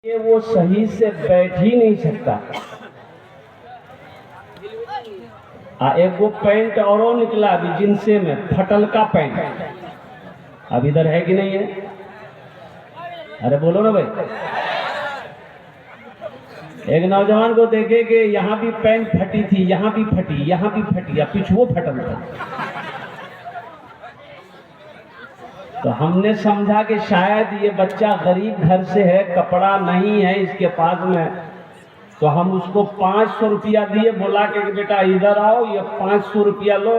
कि वो सही से बैठ ही नहीं सकता। एक वो पैंट और निकला अभी जिनसे में फटल का पैंट, अब इधर है कि नहीं है? अरे बोलो ना भाई। एक नौजवान को देखे कि यहाँ भी पैंट फटी थी, यहाँ भी फटी, यहाँ भी फटी, अब पीछे वो फटल था। तो हमने समझा कि शायद ये बच्चा गरीब घर से है, कपड़ा नहीं है इसके पास में, तो हम उसको 500 रुपया दिए, बोला कि बेटा इधर आओ, ये 500 रुपया लो,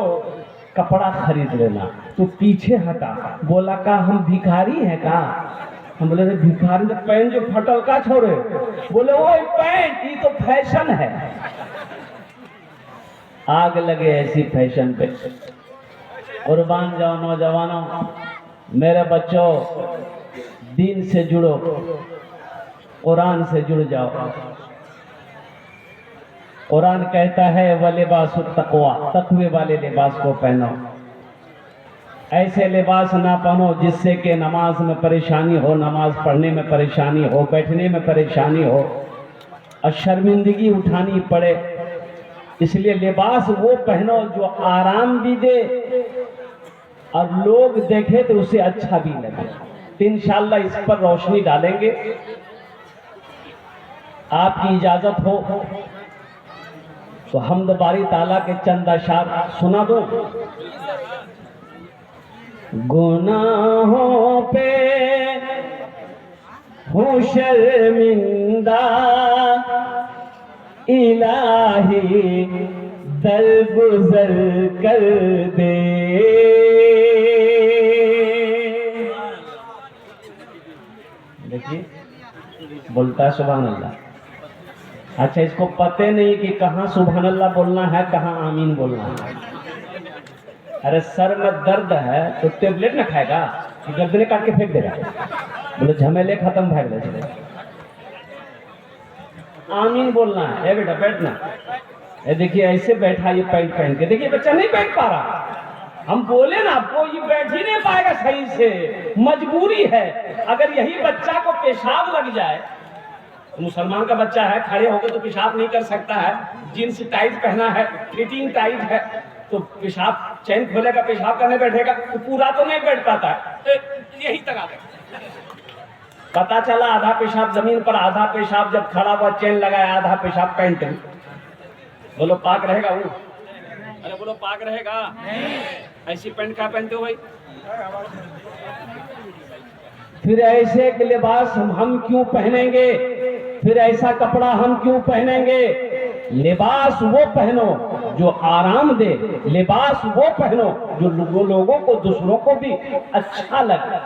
कपड़ा खरीद लेना। तो पीछे हटा, बोला का हम भिखारी हैं का? हम बोले भिखारी तो पैंट जो फटल का छोड़े, बोले वो पैंट ये तो फैशन है। आग लगे ऐसी फैशन पे। कुर्बान जाओ नौजवानों, मेरे बच्चों, दीन से जुड़ो, कुरान से जुड़ जाओ। कुरान कहता है व लिबासुत तक़वा, तक़वे वाले लिबास को पहनो। ऐसे लिबास ना पहनो जिससे कि नमाज में परेशानी हो, नमाज पढ़ने में परेशानी हो, बैठने में परेशानी हो और शर्मिंदगी उठानी पड़े। इसलिए लिबास वो पहनो जो आराम भी दे और लोग देखे तो उसे अच्छा भी लगे। तो इंशाअल्लाह इस पर रोशनी डालेंगे। आपकी इजाजत हो तो हम्द बारी ताला के चंद अशार सुना दो। गुनाहों पे हूँ शर्मिंदा, इलाही दरगुजर कर दे। देखिए बोलता है सुभान अल्लाह। अच्छा, इसको पते नहीं कि कहाँ सुभान अल्लाह बोलना है, कहाँ आमीन बोलना है। अरे सर में दर्द है तो टेबलेट ना खाएगा कि गर्दने काट के फेंक देगा? बोले झमेले खत्म भाग ले। आमीन बोलना है। बेटा बैठना। ये देखिए ऐसे बैठा, ये पैंट पहन के देखिए, बच्चा नहीं बैठ पा रहा। हम बोले ना आपको, ये बैठ ही नहीं पाएगा सही से, मजबूरी है। अगर यही बच्चा को पेशाब लग जाए, मुसलमान का बच्चा है, खड़े होकर तो पेशाब नहीं कर सकता है, जींस टाइट पहना है, फिटिंग टाइट है, तो पेशाब चैन खोलेगा, पेशाब करने बैठेगा तो पूरा तो नहीं बैठ पाता है, तो यही तक आ गया। पता चला आधा पेशाब जमीन पर, आधा पेशाब जब खड़ा हुआ चैन लगाया, आधा पेशाब पैंट में। बोलो पाक रहेगा वो? अरे बोलो पाक रहेगा? ऐसी पैंट क्या पहनते हो भाई? फिर ऐसे के लिबास हम क्यों पहनेंगे? फिर ऐसा कपड़ा हम क्यों पहनेंगे? लिबास वो पहनो जो आराम दे, लिबास वो पहनो जो लोगों को, दूसरों को भी अच्छा लगे।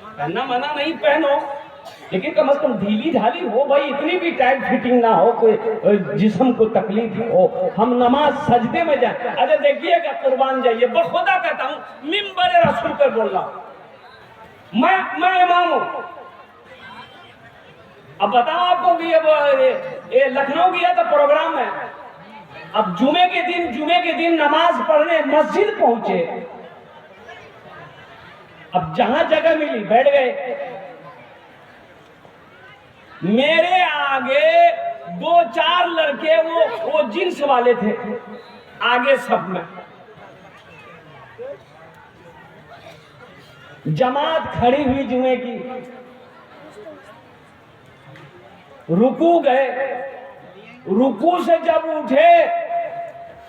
पहनना मना नहीं, पहनो, लेकिन कम से कम ढीली ढाली हो भाई, इतनी भी टाइट फिटिंग ना हो कोई जिस्म को तकलीफ हो। हम नमाज सजदे में जाए। अरे देखिएगा, कुर्बान जाइए, बखुदा कहता हूँ, मिंबर रसूल पर बोल रहा हूँ। मैं इमाम हूँ। अब बताओ आपको कि अब ये लखनऊ गया था प्रोग्राम में, अब जुमे के दिन नमाज पढ़ने मस्जिद पहुंचे। अब जहां जगह मिली बैठ गए। मेरे आगे 2-4 लड़के वो जींस वाले थे आगे सब में। जमात खड़ी हुई जुमे की, रुकू गए। रुकू से जब उठे,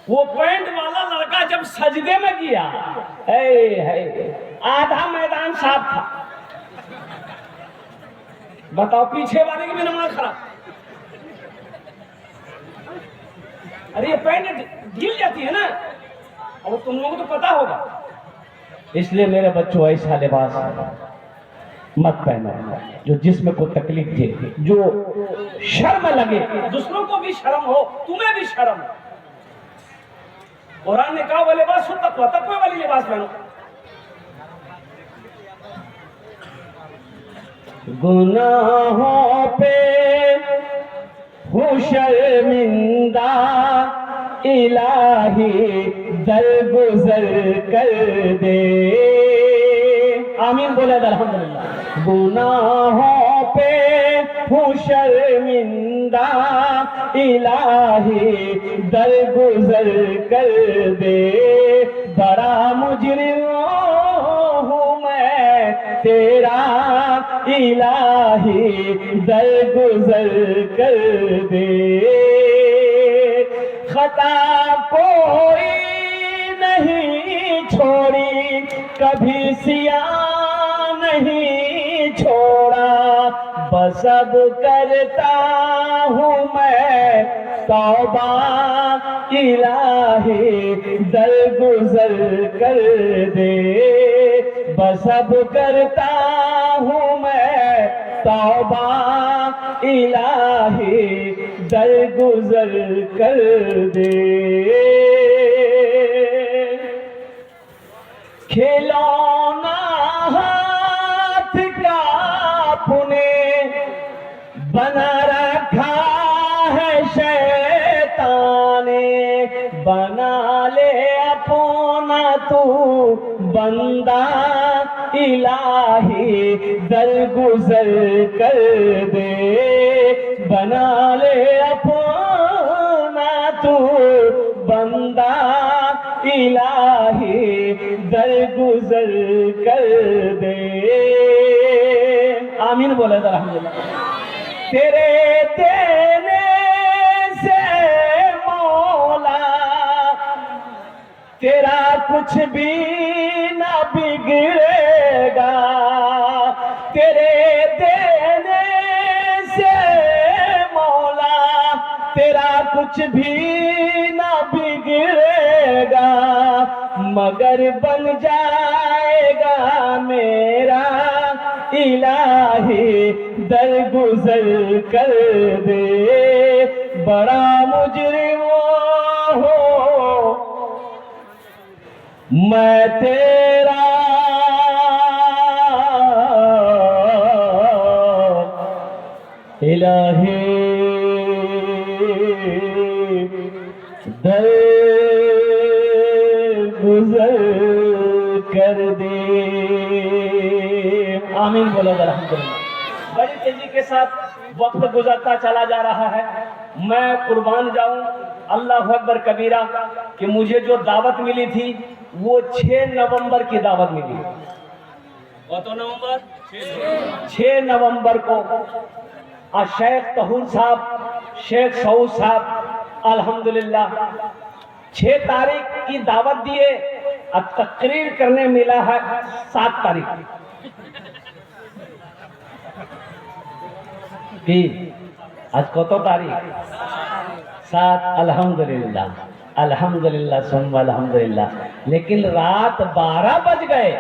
वो पैंट वाला लड़का जब सजदे में गया, आधा मैदान साफ था। बताओ, पीछे वाले की भी नमाज खराब। अरे ये पैंट ढील जाती है ना, और तुम लोगों को तो पता होगा। इसलिए मेरे बच्चों, ऐसा लिबास मत पहनो जो जिस्म को तकलीफ दे, जो शर्म लगे, दूसरों को भी शर्म हो, तुम्हें भी शर्म हो। कुरान ने कहा वो लिबास तक़वा, तक़वे वाली लिबास पहनो। गुनाहों पे हूँ शर्मिंदा, इलाही दरगुजर कर दे। आमीन बोले अल्हम्दुलिल्लाह। गुनाहों पे हूँ शर्मिंदा, इलाही दरगुजर कर दे, बड़ा मुजरिम हूँ मैं तेरा, इलाही दरगुजर कर दे। खता कोई नहीं छोड़ी, कभी सिया नहीं छोड़ा, बस अब करता हूँ मैं तौबा, इलाही दरगुजर कर दे, बस अब करता हूँ मैं तौबा, इलाही दरगुजर कर दे। खिलौना हाथ का पुने बना रखा है शैताने, बना ले अपना तू बंदा, इलाही दरगुजर कर दे, बना ले अपना तू बंदा, इलाही दरगुजर कर दे। आमीन बोले अल्हम्दुलिल्लाह। तेरे देने से मौला तेरा कुछ भी ना बिगड़ेगा, तेरे देने से मौला तेरा कुछ भी ना बिगड़ेगा, मगर बन जाएगा मेरा, इलाही दरगुजर कर दे, बड़ा मुजरिम हो मैं तेरा, इलाही दरगुजर कर दे। आमीन बोलो अल्हम्दुलिल्लाह। बड़ी तेजी के साथ वक्त गुजरता चला जा रहा है। मैं कुर्बान जाऊं अल्लाह अकबर कबीरा कि मुझे जो दावत मिली थी वो 6 नवंबर की दावत मिली। कौन नवंबर? 6 नवंबर को शेख तहूर साहब, शेख सऊद साहब अल्हम्दुलिल्लाह 6 तारीख की दावत दिए। अब तकरीर करने मिला है 7 तारीख की। आज कत तारीख? 7। अल्हम्दुलिल्लाह अल्हम्दुलिल्लाह सुम्मा अल्हम्दुलिल्लाह। लेकिन रात 12 बज गए,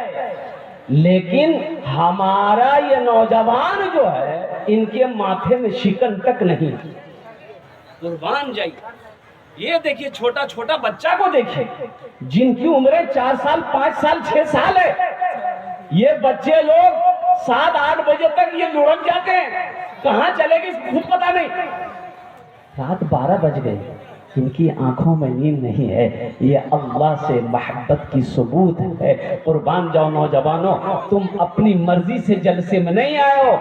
लेकिन हमारा ये नौजवान जो है इनके माथे में शिकन तक नहीं। कुर्बान जाइए, ये देखिए छोटा छोटा बच्चा को देखिए जिनकी उम्र 4 साल 5 साल 6 साल है। ये बच्चे लोग 7-8 बजे तक ये लुढ़क जाते हैं, कहाँ चले गए खुद पता नहीं। रात 12 बज गए, इनकी आंखों में नींद नहीं है। ये अल्लाह से मोहब्बत की सबूत है। कुर्बान जाओ नौजवानों, तुम अपनी मर्जी से जलसे में नहीं आए हो,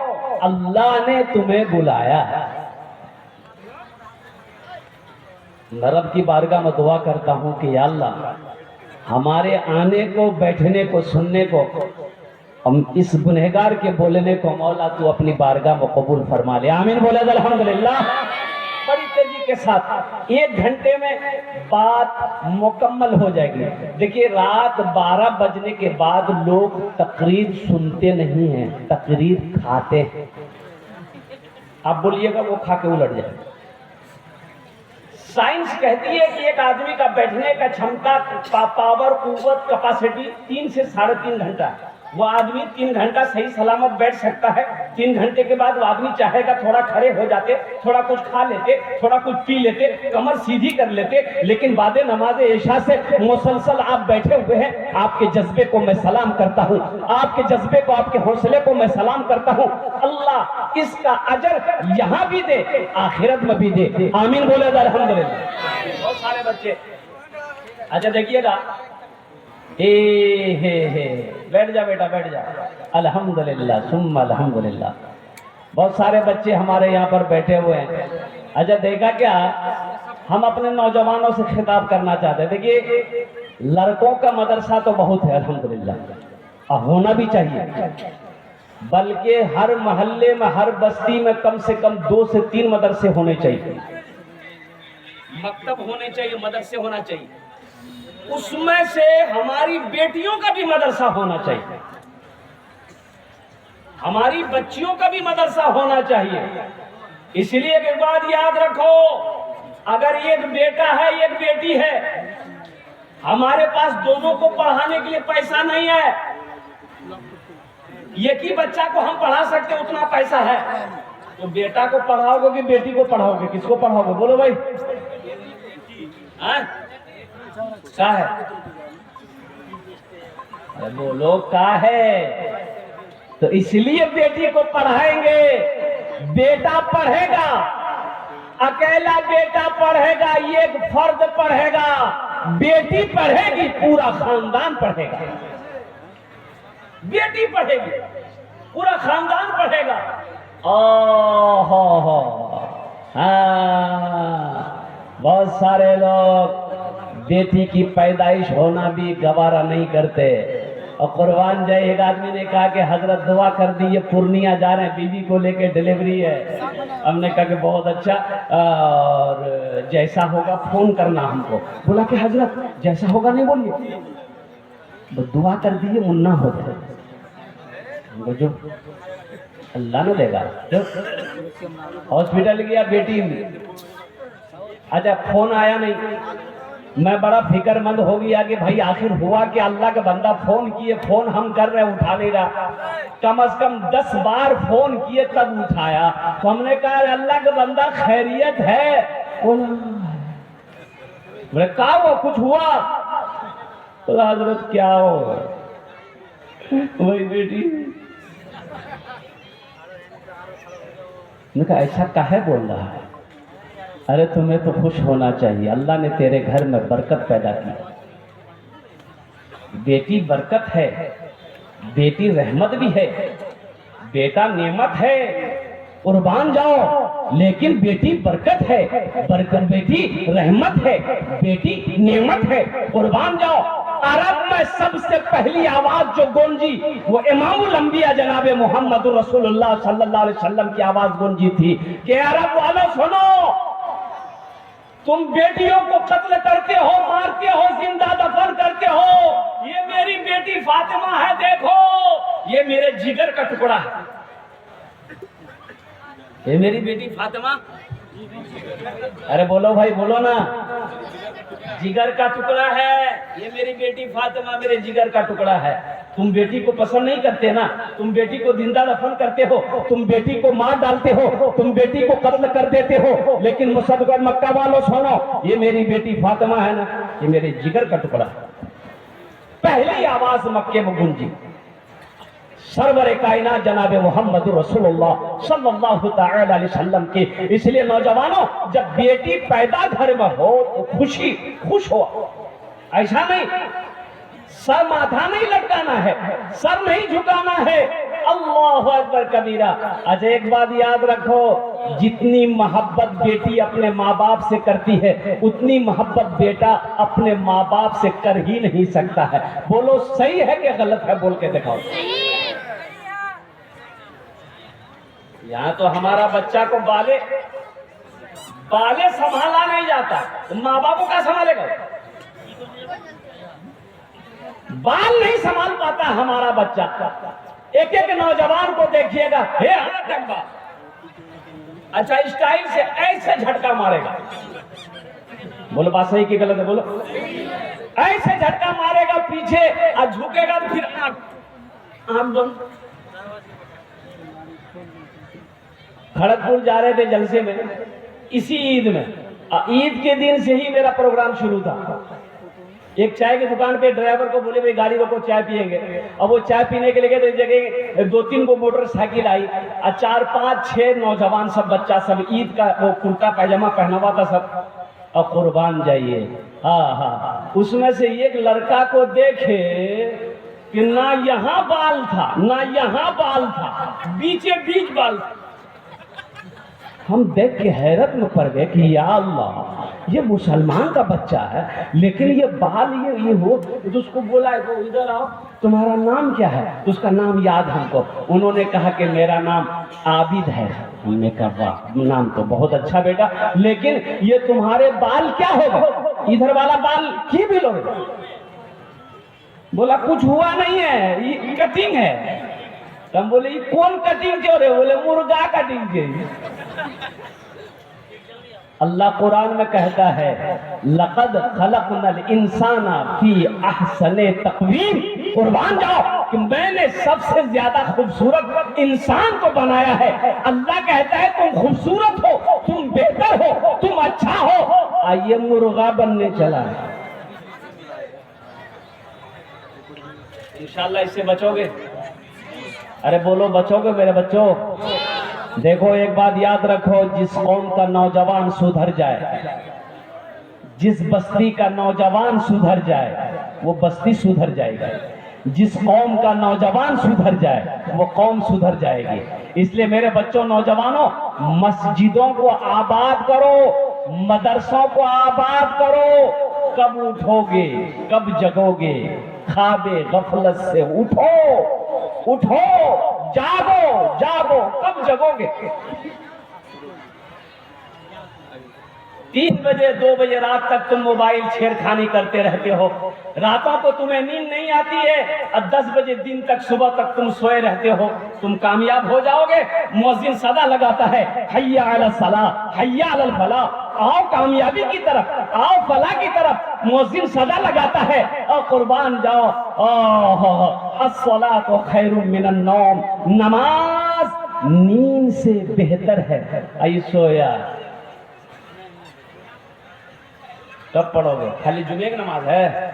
अल्लाह ने तुम्हें बुलाया। मैं रब की बारगाह में दुआ करता हूं कि या अल्लाह हमारे आने को, बैठने को, सुनने को, हम इस गुनहगार के बोलने को मौला तू अपनी बारगाह में कबूल फरमा ले। आमीन बोले अल्हम्दुलिल्लाह। बड़ी तेजी के साथ 1 घंटे में बात मुकम्मल हो जाएगी। देखिए रात 12 बजने के बाद लोग तकरीर सुनते नहीं हैं, तकरीर खाते हैं। आप बोलिएगा वो खा के उलट जाए। साइंस कहती है कि एक आदमी का बैठने का क्षमता, पावर, कुव्वत, कैपेसिटी 3 से 3.5 घंटा। वो आदमी 3 घंटा सही सलामत बैठ सकता है। 3 घंटे के बाद वो आदमी चाहेगा थोड़ा खड़े हो जाते, थोड़ा कुछ खा लेते, थोड़ा कुछ पी लेते, कमर सीधी कर लेते, लेकिन बाद नमाज इशा से मुसलसल आप बैठे हुए हैं। आपके जज्बे को मैं सलाम करता हूँ, आपके जज्बे को, आपके हौसले को मैं सलाम करता हूँ। अल्लाह इसका अजर यहाँ भी दे, आखिरत में भी दे। आमीन बोले अल्हम्दुलिल्लाह। बहुत सारे बच्चे, अच्छा देखिएगा, हे बैठ जा बेटा, बैठ जा। अल्हम्दुलिल्लाह सुम्मा अल्हम्दुलिल्लाह। बहुत सारे बच्चे हमारे यहाँ पर बैठे हुए हैं। अच्छा देखा क्या, हम अपने नौजवानों से खिताब करना चाहते हैं। देखिए लड़कों का मदरसा तो बहुत है अल्हम्दुलिल्लाह, और होना भी चाहिए, बल्कि हर मोहल्ले में हर बस्ती में कम से कम 2 से 3 मदरसे होने चाहिए, मकतब होने चाहिए, मदरसे होना चाहिए। उसमें से हमारी बेटियों का भी मदरसा होना चाहिए, हमारी बच्चियों का भी मदरसा होना चाहिए। इसलिए एक बात याद रखो, अगर एक बेटा है एक बेटी है, हमारे पास दोनों को पढ़ाने के लिए पैसा नहीं है, एक ही बच्चा को हम पढ़ा सकते उतना पैसा है, तो बेटा को पढ़ाओगे कि बेटी को पढ़ाओगे, किसको पढ़ाओगे बोलो भाई? क्या है? अरे बोलो क्या है? तो इसलिए बेटी को पढ़ाएंगे। बेटा पढ़ेगा, अकेला बेटा पढ़ेगा, एक फर्द पढ़ेगा, बेटी पढ़ेगी, पूरा खानदान पढ़ेगा। बेटी पढ़ेगी, पूरा खानदान पढ़ेगा। ओहो, हाँ, बहुत सारे लोग बेटी की पैदाइश होना भी गवारा नहीं करते। और कुर्बान जाए, एक आदमी ने कहा कि हजरत दुआ कर दी, ये पूर्णिया जा रहे हैं, बीवी को लेके डिलीवरी है। हमने कहा कि बहुत अच्छा, और जैसा होगा फोन करना हमको। बोला कि हजरत जैसा होगा नहीं बोलिए, तो दुआ कर दीजिए मुन्ना हो जाए, जो अल्लाह ने देगा। हॉस्पिटल गया बेटी में, अच्छा फोन आया नहीं, मैं बड़ा फिक्रमंद हो गया कि भाई आखिर हुआ कि अल्लाह का बंदा फोन किए, फोन हम कर रहे उठा नहीं रहा, कम से कम 10 बार फोन किए तब उठाया। तो हमने कहा अल्लाह का बंदा खैरियत है? बोले क्या वो कुछ हुआ? तो हजरत क्या हो? वही बेटी। कहा ऐसा काहे बोल रहा है? अरे तुम्हें तो खुश होना चाहिए, अल्लाह ने तेरे घर में बरकत पैदा की। बेटी बरकत है, बेटी रहमत भी है, बेटा नेमत है, कुर्बान जाओ, लेकिन बेटी बरकत है, बरकत बेटी रहमत है, बेटी नेमत है, कुर्बान जाओ। अरब में सबसे पहली आवाज जो गूंजी वो इमामुल अंबिया जनाबे मोहम्मद रसूलुल्लाह सल्लल्लाहु अलैहि वसल्लम की आवाज गूंजी थी कि अरब वालों सुनो, तुम बेटियों को कत्ल करते हो, मारते हो, जिंदा दफन करते हो। ये मेरी बेटी फातिमा है, देखो ये मेरे जिगर का टुकड़ा है, ये मेरी बेटी फातिमा। अरे बोलो भाई, बोलो ना, जिगर का टुकड़ा है, ये मेरी बेटी फातिमा मेरे जिगर का टुकड़ा है। तुम बेटी को पसंद नहीं करते ना, तुम बेटी को जिंदा दफन करते हो, तुम बेटी को मार डालते हो, तुम बेटी को कत्ल कर देते हो, लेकिन मुसद्दक़ मक्का वालों सुनो, ये मेरी बेटी फातिमा है ना, ये मेरे जिगर का टुकड़ा है। पहली आवाज मक्के में गूंजी सरवर कायनात जनाबे मोहम्मद रसूलुल्लाह सल्लल्लाहु तआला अलैहि वसल्लम की। इसलिए नौजवानों, जब बेटी पैदा घर में हो तो खुश हो, ऐसा नहीं सर माथा नहीं लटकाना है, सर नहीं झुकाना है। अल्लाहु अकबर कबीरा। अच्छा एक बात याद रखो, जितनी मोहब्बत बेटी अपने माँ बाप से करती है, उतनी मोहब्बत बेटा अपने माँ बाप से कर ही नहीं सकता है। बोलो सही है कि गलत है? बोल के दिखाओ। यहाँ तो हमारा बच्चा को बाले संभाला नहीं जाता, तो माँ बाप को क्या संभालेगा? बाल नहीं संभाल पाता हमारा बच्चा। एक एक नौजवान को देखिएगा, हे डब्बा, अच्छा स्टाइल से ऐसे झटका मारेगा। बोलो बात सही की गलत है? बोलो। ऐसे झटका मारेगा पीछे और झुकेगा, फिर आंख खड़गपुर जा रहे थे जलसे में, इसी ईद में, ईद के दिन से ही मेरा प्रोग्राम शुरू था। एक चाय की दुकान पे ड्राइवर को बोले भाई गाड़ी रोको, चाय पिएंगे। अब वो चाय पीने के लिए गए तो इस जगह 2-3 को मोटरसाइकिल आई और 4-5-6 नौजवान, सब बच्चा, सब ईद का वो कुर्ता पैजामा पहना हुआ था सब। और कुर्बान जाइए, हाँ, उसमें से एक लड़का को देखे कि ना यहाँ बाल था ना यहाँ बाल था, बीचे बीच बाल था। हम देख के हैरत में पड़ गए कि या अल्लाह, ये मुसलमान का बच्चा है लेकिन ये बाल ये हो। तो उसको बोला है, तो इधर आओ, तुम्हारा नाम क्या है? तो उसका नाम याद हमको। उन्होंने कहा कि मेरा नाम आबिद है। हमने कहा वाह, नाम तो बहुत अच्छा बेटा, लेकिन ये तुम्हारे बाल क्या होगा? इधर वाला बाल की भी लो। बोला कुछ हुआ नहीं है, ये कटिंग है। तो हम बोले ये कौन कटिंग क्यों रहे? बोले मुर्गा कटिंग के। अल्लाह कुरान में कहता है लक़द खलक़नल इंसाना फी अहसने तक़वीम। कुर्बान जाओ कि मैंने सबसे ज्यादा खूबसूरत इंसान को बनाया है। अल्लाह कहता है तुम खूबसूरत हो, तुम बेहतर हो, तुम अच्छा हो। आइए मुर्गा बनने चला है। इंशाअल्लाह इससे बचोगे। अरे बोलो बचोगे मेरे बच्चों। देखो एक बात याद रखो, जिस कौम का नौजवान सुधर जाए, जिस बस्ती का नौजवान सुधर जाए, वो बस्ती सुधर जाएगी। जिस कौम का नौजवान सुधर जाए, वो कौम सुधर जाएगी। इसलिए मेरे बच्चों, नौजवानों, मस्जिदों को आबाद करो, मदरसों को आबाद करो। कब उठोगे, कब जगोगे? ख्वाबे गफलत से उठो, उठो, जागो, जागो, कब जगोगे? 3 बजे 2 बजे रात तक तुम मोबाइल छेड़खानी करते रहते हो। रातों को तुम्हें नींद नहीं आती है और 10 बजे दिन तक, सुबह तक तुम सोए रहते हो। तुम कामयाब हो जाओगे। मुअज्जिन सदा लगाता है हय्या अला सलाह हय्या अल फलाह। आओ कामयाबी की तरफ, आओ फलाह की तरफ। मुअज्जिन सदा लगाता है और कुर्बान जाओ, अस्सलातु खैरुम मिनन नौम। नमाज नींद से बेहतर है। आई सोया कब पढ़ोगे? खाली जुमे की नमाज है?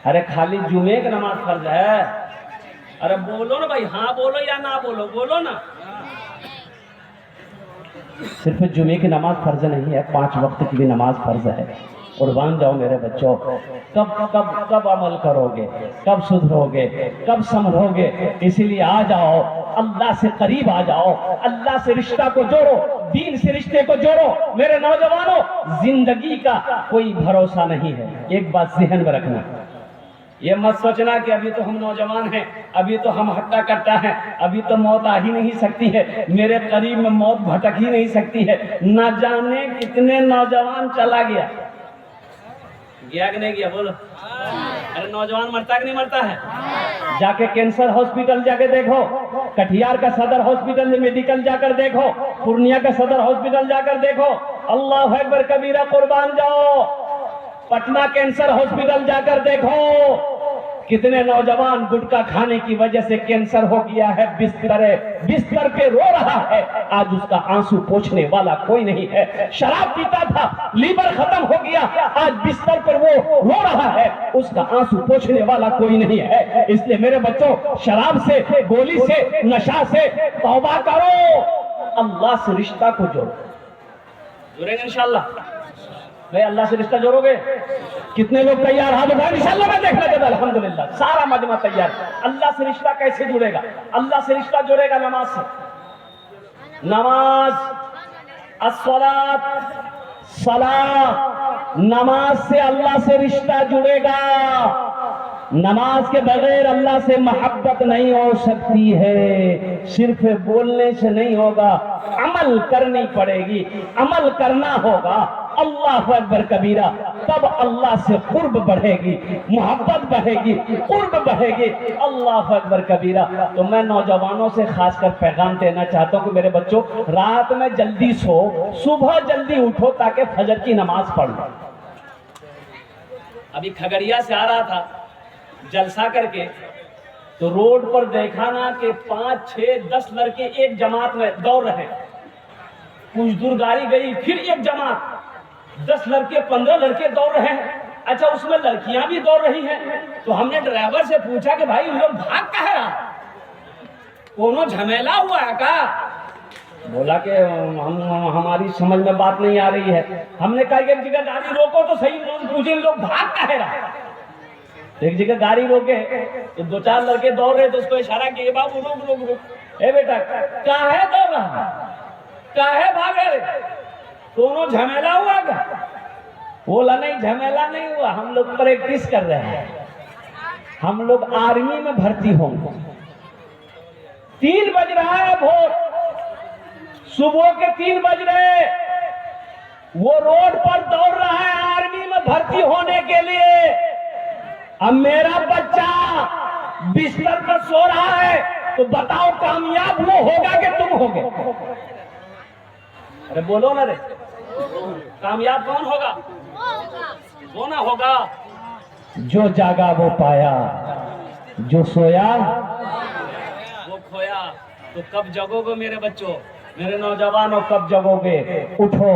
अरे खाली जुमे की नमाज फर्ज है? अरे बोलो ना भाई, हाँ बोलो या ना बोलो, बोलो ना। सिर्फ जुमे की नमाज फर्ज नहीं है, 5 वक्त की भी नमाज फर्ज है। कुर्बान जाओ मेरे बच्चों। कब कब कब अमल करोगे? कब सुधरोगे? कब संभलोगे? इसीलिए आ जाओ, अल्लाह से करीब आ जाओ, अल्लाह से रिश्ता को जोड़ो, दीन से रिश्ते को जोड़ो। मेरे नौजवानों, जिंदगी का कोई भरोसा नहीं है। एक बात ज़हन में रखना, ये मत सोचना कि अभी तो हम नौजवान हैं, अभी तो हम हट्टा कट्टा हैं, अभी तो मौत आ ही नहीं सकती है, मेरे करीब में मौत भटक ही नहीं सकती है। न जाने कितने नौजवान चला गया कि नहीं गया? बोलो। अरे नौजवान मरता कि नहीं मरता है? जाके कैंसर हॉस्पिटल जाके देखो, कटिहार का सदर हॉस्पिटल मेडिकल जाकर देखो, पूर्णिया का सदर हॉस्पिटल जाकर देखो। अल्लाह अकबर कबीरा, कुर्बान जाओ। पटना कैंसर हॉस्पिटल जाकर देखो, कितने नौजवान गुटखा खाने की वजह से कैंसर हो गया है, बिस्तर पे रो रहा है। आज उसका आंसू पोंछने वाला कोई नहीं है। शराब पीता था, लीवर खत्म हो गया, आज बिस्तर पर वो रो रहा है, उसका आंसू पोंछने वाला कोई नहीं है। इसलिए मेरे बच्चों, शराब से, गोली से, नशा से तौबा करो, अल्लाह से रिश्ता को जोड़ो। जुड़ेंगे इंशाअल्लाह? भाई अल्लाह से रिश्ता जोड़ोगे? कितने लोग तैयार? हाथ उठाएं, इंशाअल्लाह मैं देखना चाहता। अल्हम्दुलिल्लाह सारा मजमा तैयार। अल्लाह से रिश्ता कैसे जुड़ेगा? अल्लाह से रिश्ता जुड़ेगा नमाज से। नमाज, अस्सलात, सलाह, नमाज से अल्लाह से रिश्ता जुड़ेगा। नमाज के बगैर अल्लाह से मोहब्बत नहीं हो सकती है। सिर्फ बोलने से नहीं होगा, अमल करनी पड़ेगी, अमल करना होगा। अल्लाह अकबर कबीरा, तब अल्लाह से कुर्ब बढ़ेगी, मोहब्बत बढ़ेगी, कुर्ब बढ़ेगी। अल्लाह अकबर कबीरा। तो मैं नौजवानों से खासकर पैगाम देना चाहता हूँ कि मेरे बच्चों, रात में जल्दी सो, सुबह जल्दी उठो ताकि फजर की नमाज पढ़ लो। अभी खगड़िया से आ रहा था जलसा करके, तो रोड पर देखा ना कि 5, 6, 10 लड़के एक जमात में दौड़ रहे। कुछ दूर गाड़ी गई, फिर एक जमात, 10 लड़के 15 लड़के दौड़ रहे हैं। अच्छा, उसमें लड़कियां भी दौड़ रही हैं। तो हमने ड्राइवर से पूछा कि भाई उन लोग भाग कहाँ रहा, कोनो झमेला हुआ है का? बोला कि हमारी समझ में बात नहीं आ रही है। हमने कहा कि एक जगह गाड़ी रोको तो सही, पूछे लोग भाग कहाँ रहा। तो एक जगह गाड़ी रोके तो दो चार लड़के दौड़ रहे तो उसको इशारा किए, बाबू रुक रुक रुक, ए बेटा कहाँ है दौड़ रहा, कहाँ है भाग रहे, दोनों झमेला हुआ क्या? बोला नहीं झमेला नहीं हुआ, हम लोग प्रैक्टिस कर रहे हैं, हम लोग आर्मी में भर्ती होंगे। 3 बज रहा है भोर, सुबह के 3 बज रहे, वो रोड पर दौड़ रहा है आर्मी में भर्ती होने के लिए। अब मेरा बच्चा बिस्तर पर सो रहा है, तो बताओ कामयाब वो होगा कि तुम होगे? अरे बोलो ना रे, कामयाब कौन होगा? वो ना होगा जो जागा वो पाया, जो सोया वो खोया। तो कब जगोगे मेरे बच्चों, मेरे नौजवानों, कब जगोगे? उठो,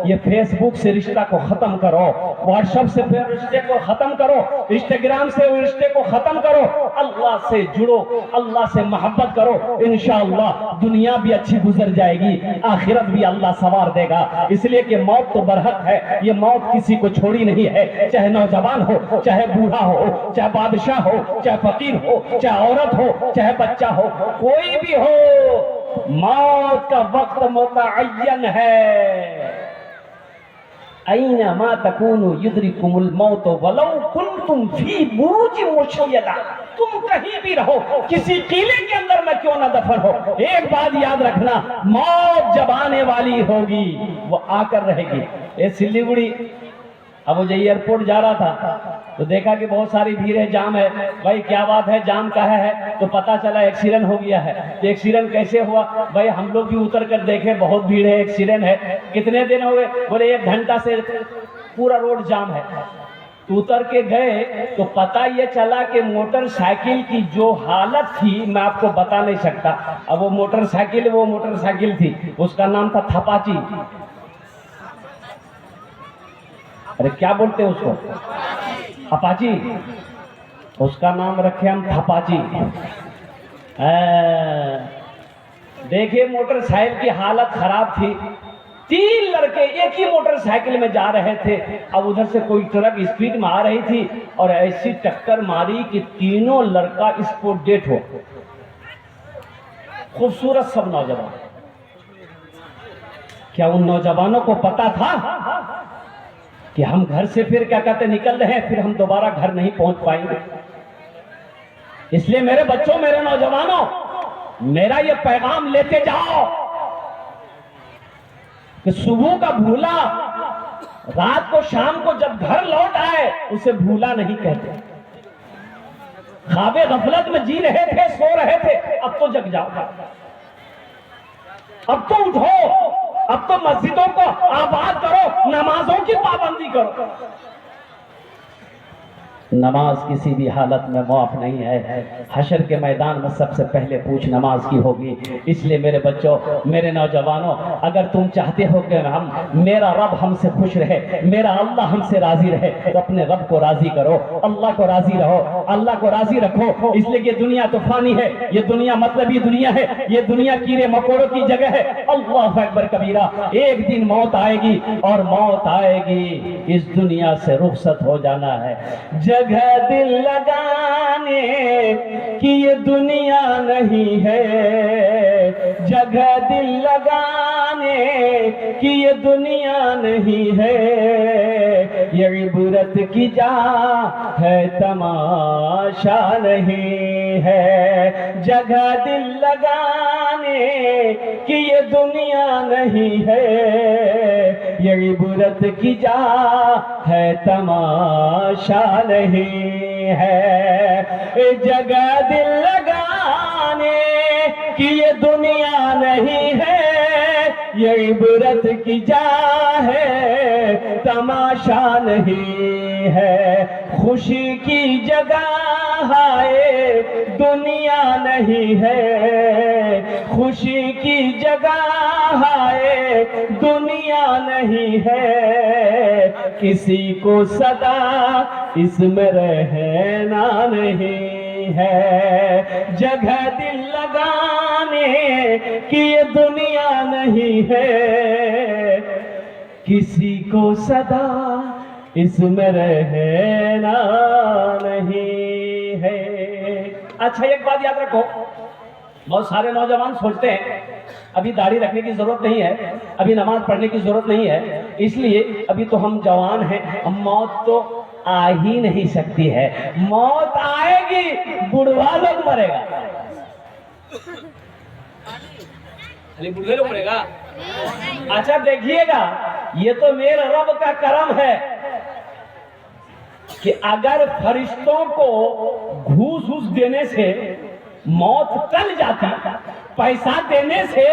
ये फेसबुक से रिश्ता को खत्म करो, व्हाट्सएप से रिश्ते को खत्म करो, इंस्टाग्राम से रिश्ते को खत्म करो, अल्लाह से जुड़ो, अल्लाह से मोहब्बत करो। इंशाअल्लाह दुनिया भी अच्छी गुजर जाएगी, आखिरत भी अल्लाह संवार देगा। इसलिए कि मौत तो बरहक है, ये मौत किसी को छोड़ी नहीं है, चाहे नौजवान हो, चाहे बूढ़ा हो, चाहे बादशाह हो, चाहे फकीर हो, चाहे औरत हो, चाहे बच्चा हो, कोई भी हो, मौत का वक्त मुतअय्यन है। ऐनमा तकूनु युद्रिकुमुल मौत वलौ कुंतुम फी बुरूजिन मुशय्यदा। तुम कहीं भी रहो, किसी किले के अंदर में क्यों ना दफन हो, एक बात याद रखना, मौत जब आने वाली होगी वो आकर रहेगी। ये सिलीगुड़ी अब वो एयरपोर्ट जा रहा था तो देखा कि बहुत सारी भीड़ है, जाम है। भाई क्या बात है, जाम का है? तो पता चला एक्सीडेंट हो गया है। तो एक्सीडेंट कैसे हुआ? भाई हम लोग भी उतर कर देखे, बहुत भीड़ है, एक्सीडेंट है। कितने दिन हो गए? बोले 1 घंटा से पूरा रोड जाम है। तो उतर के गए तो पता ये चला कि मोटरसाइकिल की जो हालत थी मैं आपको बता नहीं सकता। अब वो मोटरसाइकिल थी, उसका नाम था थपाची। अरे क्या बोलते हैं उसको? अपाची। उसका नाम रखे हम थपाची। देखिए मोटरसाइकिल की हालत खराब थी। 3 लड़के एक ही मोटरसाइकिल में जा रहे थे। अब उधर से कोई ट्रक स्पीड में आ रही थी और ऐसी टक्कर मारी कि तीनों लड़का स्पॉट डेड हो। खूबसूरत सब नौजवान। क्या उन नौजवानों को पता था कि हम घर से फिर क्या कहते निकल रहे हैं, फिर हम दोबारा घर नहीं पहुंच पाएंगे? इसलिए मेरे बच्चों, मेरे नौजवानों, मेरा ये पैगाम लेते जाओ कि सुबह का भूला रात को, शाम को जब घर लौट आए उसे भूला नहीं कहते। ख्वाबे गफलत में जी रहे थे, सो रहे थे, अब तो जग जाओ, अब तो उठो, अब तो मस्जिदों को आबाद करो, नमाजों की पाबंदी करो। नमाज किसी भी हालत में माफ नहीं है। हशर के मैदान में सबसे पहले पूछ नमाज की होगी। इसलिए मेरे बच्चों, मेरे नौजवानों, अगर तुम चाहते हो कि मेरा रब हमसे खुश रहे, मेरा अल्लाह हमसे राजी रहे, तो अपने रब को राजी करो, अल्लाह को राजी रहो, अल्लाह को राजी रखो। इसलिए कि दुनिया तो फानी है, ये दुनिया मतलबी दुनिया है, ये दुनिया कीड़े मकोड़ों की जगह है। अल्लाह अकबर कबीरा। एक दिन मौत आएगी और मौत आएगी, इस दुनिया से रुखसत हो जाना है। जगह दिल लगाने की ये दुनिया नहीं है, जगह दिल लगाने की ये दुनिया नहीं है, ये इबरत की जा है, तमाशा नहीं है। जगह दिल लगाने की ये दुनिया नहीं है, ये इबरत की जा है, तमाशा नहीं है। जगह दिल लगाने की ये दुनिया नहीं है, ये इबरत की जा है, तमाशा नहीं है। खुशी की जगह है, दुनिया नहीं है, खुशी की जगह है, दुनिया नहीं है। किसी को सदा इसमें रहना नहीं है। जगह दिल लगाने की ये दुनिया नहीं है, किसी को सदा इसमें रहना नहीं है। अच्छा एक बात याद रखो, बहुत सारे नौजवान सोचते हैं अभी दाढ़ी रखने की जरूरत नहीं है, अभी नमाज पढ़ने की जरूरत नहीं है, इसलिए अभी तो हम जवान हैं, मौत तो आ ही नहीं सकती है। मौत आएगी, बुढ़वा लोग मरेगा। खाली बुढ़े लोग मरेगा? अच्छा देखिएगा, ये तो मेरे रब का करम है कि अगर फरिश्तों को घूस देने से मौत टल जाती, पैसा देने से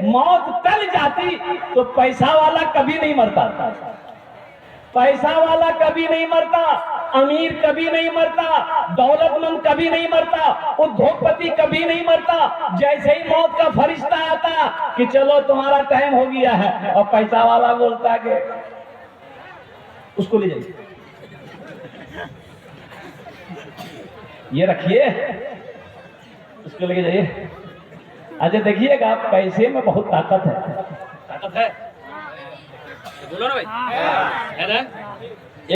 मौत टल जाती, तो पैसा वाला कभी नहीं मरता, पैसा वाला कभी नहीं मरता, अमीर कभी नहीं मरता, दौलतमंद कभी नहीं मरता, उद्योगपति कभी नहीं मरता। जैसे ही मौत का फरिश्ता आता कि चलो तुम्हारा टाइम हो गया है, और पैसा वाला बोलता कि उसको ले जाइए, ये रखिए, उसको लेके जाइए। अच्छा देखिएगा, पैसे में बहुत ताकत है, ताकत है, बोलो ना भाई, है ना?